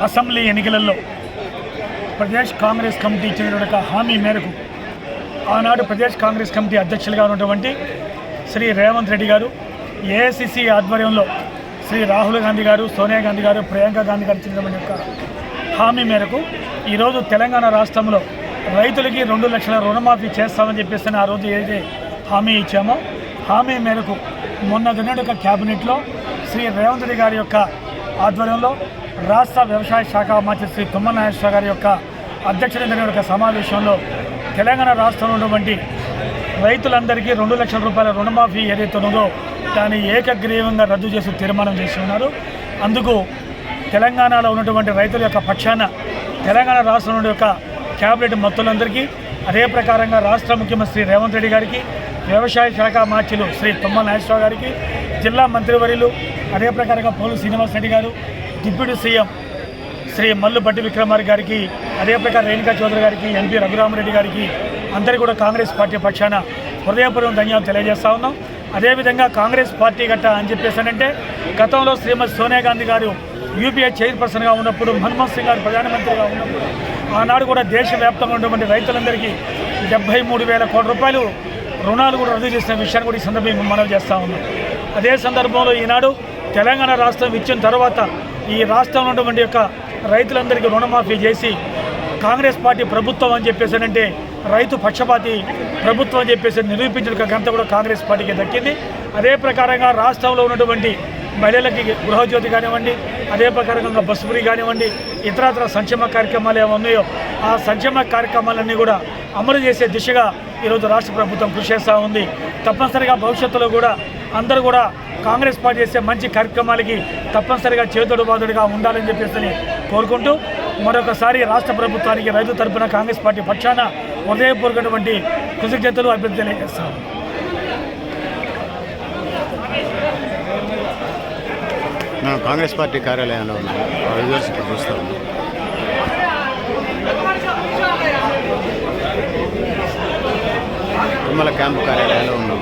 Assembly ఎన్నికలలో Pradesh Congress committee ఇచ్చిన హామీ మేరకు ఆనాడు ప్రదేశ్ కాంగ్రెస్ కమిటీ అధ్యక్షులుగా ఉన్నటువంటి శ్రీ రేవంత్ రెడ్డి గారు, ఏఐసిసి ఆధ్వర్యంలో శ్రీ రాహుల్ గాంధీ గారు, సోనియా గాంధీ గారు, ప్రియాంక గాంధీ గారు ఇచ్చినటువంటి యొక్క హామీ మేరకు ఈరోజు తెలంగాణ రాష్ట్రంలో రైతులకి 2 లక్షల రుణమాఫీ చేస్తామని చెప్పేసి ఆ రోజు ఏదైతే హామీ ఇచ్చామో హామీ మేరకు మొన్న జరిగిన క్యాబినెట్లో శ్రీ రేవంత్ రెడ్డి గారి యొక్క ఆధ్వర్యంలో రాష్ట్ర వ్యవసాయ శాఖ మంత్రి శ్రీ తుమ్మల నాగేశ్వరరావు గారి యొక్క అధ్యక్షత జరిగిన సమావేశంలో తెలంగాణ రాష్ట్రంలో ఉన్నటువంటి రైతులందరికీ 2 లక్షల రూపాయల రుణమాఫీ ఏదైతే ఉన్నదో దాన్ని ఏకగ్రీవంగా రద్దు చేసి తీర్మానం చేసి ఉన్నారు. అందుకు తెలంగాణలో ఉన్నటువంటి రైతుల యొక్క పక్షాన తెలంగాణ రాష్ట్రంలో యొక్క క్యాబినెట్ మంత్రులందరికీ, అదే ప్రకారంగా రాష్ట్ర ముఖ్యమంత్రి రేవంత్ రెడ్డి గారికి, వ్యవసాయ శాఖ మార్చిలు శ్రీ తుమ్మల నాగేశ్వరరావు గారికి, జిల్లా మంత్రివర్యులు అదే ప్రకారంగా పోలు శ్రీనివాస్ రెడ్డి గారు, డిప్యూటీ సీఎం శ్రీ మల్లు భట్టి విక్రమార్క గారికి, అదే ప్రకారం రేణుకా చౌదరి గారికి, ఎంపీ రఘురామరెడ్డి గారికి అందరికీ కూడా కాంగ్రెస్ పార్టీ పక్షాన హృదయపూర్వక ధన్యవాదాలు తెలియజేస్తా ఉన్నాం. అదేవిధంగా కాంగ్రెస్ పార్టీ గట్ట అని చెప్పేసానంటే గతంలో శ్రీమతి సోనియా గాంధీ గారు యూపీఏ చైర్పర్సన్గా ఉన్నప్పుడు, మన్మోహన్ సింగ్ గారు ప్రధానమంత్రిగా ఉన్నప్పుడు ఆనాడు కూడా దేశవ్యాప్తంగా ఉన్నటువంటి రైతులందరికీ 73,000 కోట్ల రూపాయలు రుణాలు కూడా రద్దు చేసిన విషయాన్ని కూడా ఈ సందర్భంగా మనవి చేస్తూ ఉన్నాం. అదే సందర్భంలో ఈనాడు తెలంగాణ రాష్ట్రం ఇచ్చిన తర్వాత ఈ రాష్ట్రంలో ఉన్నటువంటి యొక్క రైతులందరికీ రుణమాఫీ చేసి కాంగ్రెస్ పార్టీ ప్రభుత్వం అని చెప్పేసానంటే రైతు పక్షపాతి ప్రభుత్వం అని చెప్పేసి నిరూపించిన ఘనత కూడా కాంగ్రెస్ పార్టీకి దక్కింది. అదే ప్రకారంగా రాష్ట్రంలో ఉన్నటువంటి మహిళలకి గృహజ్యోతి కానివ్వండి, అదే ప్రకారంగా బస్సు ఫ్రీ కానివ్వండి, ఇతరత్ర సంక్షేమ కార్యక్రమాలు ఏమన్నాయో ఆ సంక్షేమ కార్యక్రమాలన్నీ కూడా అమలు చేసే దిశగా ఈరోజు రాష్ట్ర ప్రభుత్వం కృషి చేస్తూ ఉంది. తప్పనిసరిగా భవిష్యత్తులో కూడా అందరూ కూడా కాంగ్రెస్ పార్టీ చేసే మంచి కార్యక్రమాలకి తప్పనిసరిగా చేతుడు బాదుడుగా ఉండాలని చెప్పేసి కోరుకుంటూ మరొకసారి రాష్ట్ర ప్రభుత్వానికి రైతు తరపున కాంగ్రెస్ పార్టీ పక్షాన హృదయపూర్వకటువంటి కృతజ్ఞతలు అభ్యర్థి తెలియజేస్తాం. కాంగ్రెస్ పార్టీ కార్యాలయంలో చూస్తాం. తుమ్మల క్యాంపు కార్యాలయంలో ఉన్నాం.